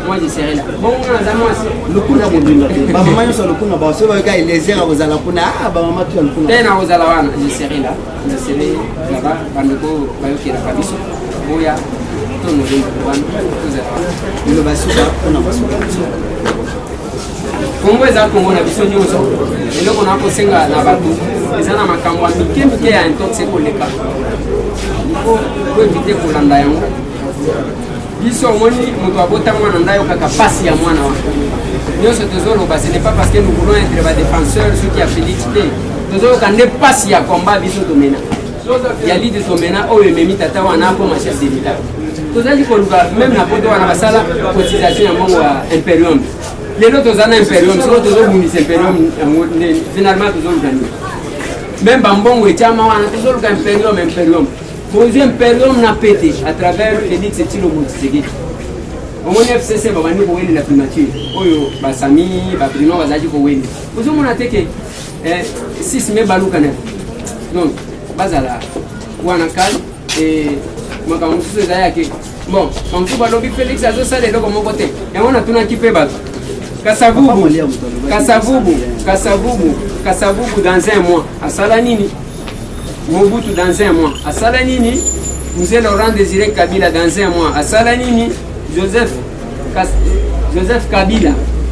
moi je serai là. Bon on a moi le coup na bondinga ba mama yo le coup na ba so ba ga les airs aux ala kuna ba mama tu le coup tena aux ala wana je serai là. Je serai là-bas bandeko bayoki na kabiso. Boya Congo eza Congo na biso nyonso eloko na kosenga na bato eza na makambo ya mike ya intox ekoleka ifo koevite kolanda yango biso omoni moto abota mwana ndayo kaka pasi ya mwana wana nyonso tozoloba ce n'est pas parce que nous voulons être badéfenseurs soki ya félix te tozoloka nde pasi ya komba biso tomena ya lide tomena oyo ememi tata wana akoma chef de l'état tozali koluka même na poto wana basala cotisation ya mbongo ya imperium lelo toza na imperium siko tozobundisa imperium yango finalement tozoluka nini même bambongo etiama wana tozoluka imperium bozwi imperium na pete à travers Félix Tshisekedi Tshisekedi omoni FCC babandi kowelela primature oyo basami baprimo bazali koweli ozomona te ke 6 mai baluka na donc bazala wana kali makambo mosusu eza yake bon bamosusu balobi Félix azosala eloko moko te yango natunaki mpe bato Kasavubu dans un mois asala nini Mobutu dans un mois asala nini Monsieur Laurent Désiré Kabila dans un mois asala nini Joseph Kabila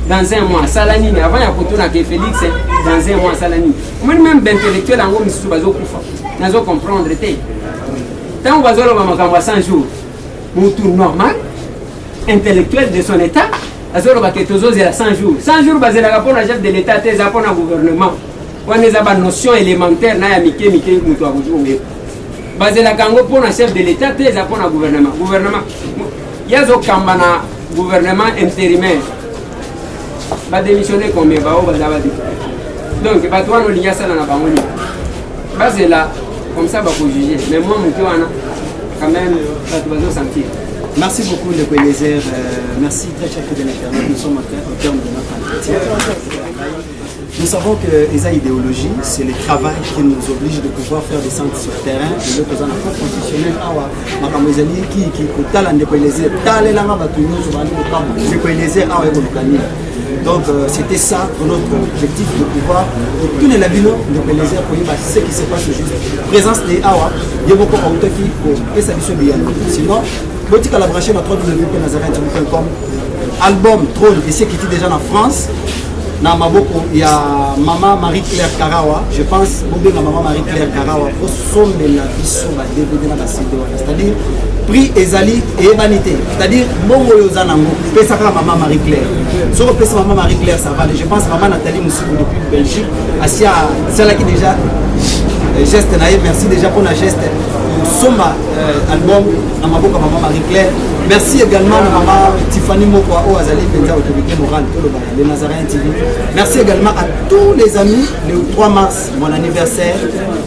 dans un mois asala nini avant ya kotuna ke Félix dans un mois asala nini même d'intellectuel yango misusu bazokufa nazo comprendre te tant bazoloba makambo 100 jours mutu normal intellectuel de son état azoloba ke tozozela 100 jours 100 jours bazelaka mpona chef de l'état te eza mpona gouvernement wana eza banotion élémentaire na ya mike mutu akoki bazelaka yango mpona chef de l'état te eza mpona gouvernement ye azokamba na gouvernement intérimaire badémissionné combien bao baza badi donc bato wana olingi asala na bango nini bazela comme ça bakojuge mais moi moke wana quand même bato bazosentir. Merci beaucoup Ndeko Eliezer, merci très cher de l'internet, nous sommes au terme de notre entretien. Nous savons que les idéologies, c'est le travail qui nous oblige de pouvoir faire des centres sur le terrain, de notre zone constitutionnelle. Donc c'était ça notre objectif de pouvoir tourner la bino de Eliezer pour ce qui se passe juste. Présence des Awa, il y a beaucoup d'autoki et ça se bien. Sinon, Botique à la branche notre www.nazareth.com album Trône et c'est qui était déjà en France. Dans Maboko, il y a Maman Marie-Claire Karawa, je pense, Maman Marie-Claire Karawa, au son de la vision de DVD dans la CD, c'est-à-dire prix Ezali et Vanité, c'est-à-dire Bongo Yozanango, Pesaka Maman Marie-Claire. Sur le PC Maman Marie-Claire, ça va, je pense Maman Nathalie Moussou depuis Belgique, Asia, c'est là qui déjà geste, merci déjà pour la geste. Somba album na maboka maman Marie-Claire. Merci également à maman Tiffany Mokwa au Azali Penza autorité morale les Nazaréens TV. Merci également à tous les amis le 3 mars mon anniversaire,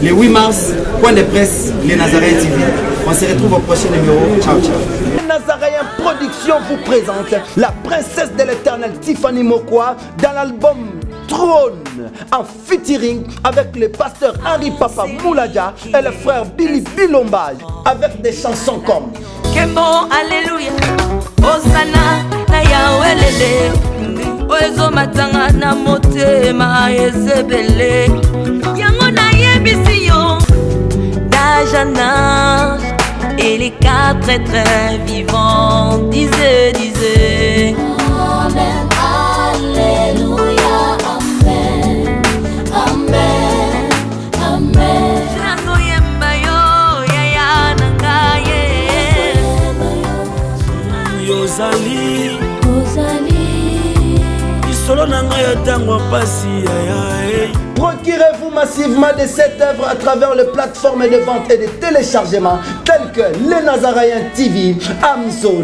le 8 mars point de presse les Nazaréens TV. On se retrouve au prochain numéro. Ciao ciao. Nazaréen Production vous présente la princesse de l'éternel Tiffany Mokwa dans l'album Trône en featuring avec le pasteur Henri Papa Mouladia et le frère Billy Bilomba avec des chansons comme Kembo Alléluia Osana na Yahweh lele Oezo matanga na motema ezebele Yango na yebisiyo Dajana et les 4 êtres vivants disaient Amen, Alléluia, Amen, Amen, Amen. Yozali Isolo nanga ya tango pasi ya. Procurez-vous massivement de cette œuvre à travers les plateformes de vente et de téléchargement telles que les Nazaréens TV, Amazon,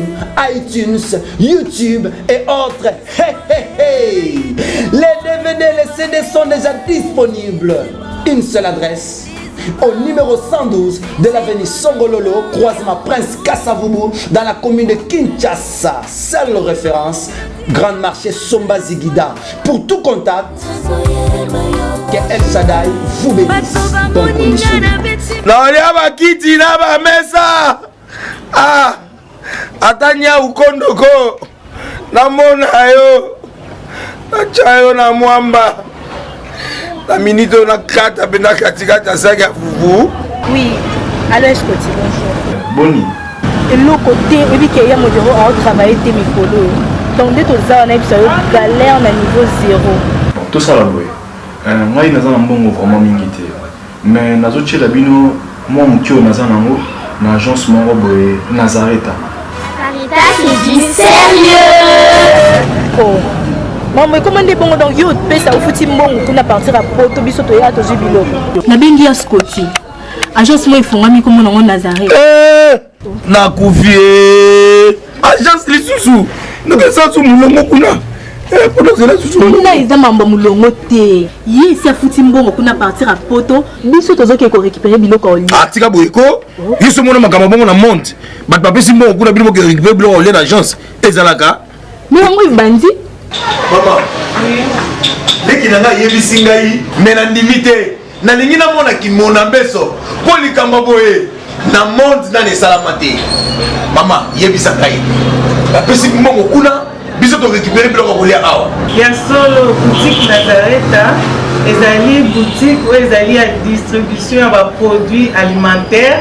iTunes, YouTube et autres. Hey, hey, hey. Les DVD et les CD sont déjà disponibles. Une seule adresse. Au numéro 112 de l'avenue Songololo, croisement Prince Kassavubu, dans la commune de Kinshasa. Seule référence, Grand Marché Somba Zigida. Pour tout contact, que El Shaddai vous bénisse. Bonne condition. Naolia bakiti na ba mesa. Ah, atanya ukondoko. Namona yo. Achayo na mwamba. La minute on a 4 bena katikata saga fufu. Oui, alors je continue. Boni. Et l'autre côté, il dit qu'il y a mon bureau à travailler des micros. Donc, dès que ça, on a eu galère à niveau 0. Tout ça, là, oui. Moi, il y a un bon vraiment mingité. Mais dans autre la bino, moi, mon kio nazan nango, na agence mon robo Nazareta. Caritas, c'est du sérieux. Oh. Maman, comment on dit bon donc yo pesa au fouti mbongo kuna partir à poto biso to ya to jubilo. Na bengi ya Scotty. Agence moi ifungami comme on Nazareth. Na kufie. Agence lisusu. Nous que ça sous mulongo kuna. Pour cela lisusu. Kuna iza mambo mulongo te. Yi si fouti mbongo kuna partir à poto biso to zo ke ko récupérer biloko oli. Ah tika boyeko. Yiso mona makamba bongo na monte. Bat papi simbo kuna biloko ke récupérer biloko oli l'agence. Ezalaka. Mais ngo bandi. Maman, leki nanga yebisi ngai me na ndimite na lingi na mona ki mona beso ko likamba boye na monde na nesalama te. Mama yebisa ngai bapesi mbongo kuna biso to récupérer biloko kolia awa ya solo boutique Nazareta ezali boutique ou ezali à distribution ya ba produits alimentaires.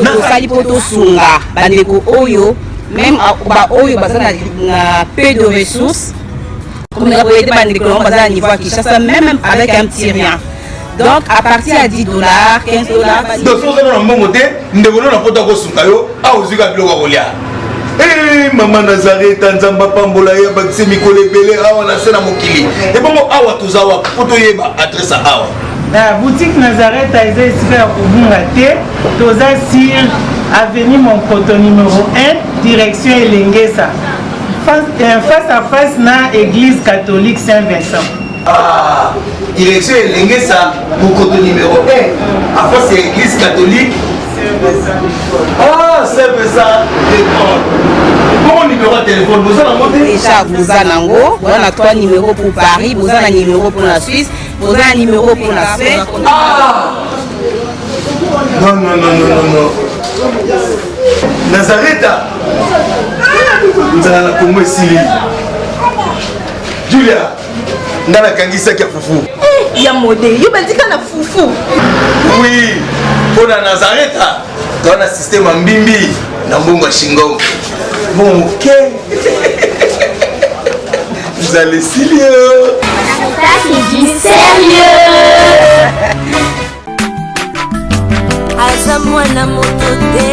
Nakali poto sunga bandeko oyo même ba oyo bazana na peu de ressources comme la boyede bandeko bazana niveau à Kinshasa même avec un petit rien. Donc à partir à $10, $15 donc so na mbongo te ndeko na poto ko sunga yo a ozika biloko kolia. Eh mama Nazareta nzamba pambola ya bakise mikole belé awa na sena mokili et bongo awa tozawa poto yeba adresse awa. La boutique Nazareta est ici à Ubungate, Toza sur avenue Monkoto numéro 1, direction Elengesa. Face à face na église catholique Saint-Vincent. Ah, direction Elengesa, Monkoto numéro 1, à face à l'église catholique Saint-Vincent. Ah, Saint-Vincent, bon numéro de téléphone, vous en avez déjà, vous en avez 3 numéros pour Paris, vous en avez un numéro pour la Suisse, vous avez un numéro pour la Suisse. Ah! Non, non, non, non, non, non. Nazareta! Nous allons la Congo ici. Julia! Nous allons kangisa kia foufou. Eh, ya modé, yo bandika na foufou. Oui, pour la Nazareta, dans le système Mbimbi, dans Mbongo Shingo. Bon, ok. Vous allez sérieux. Caritas, c'est du sérieux. Aza mwana moto te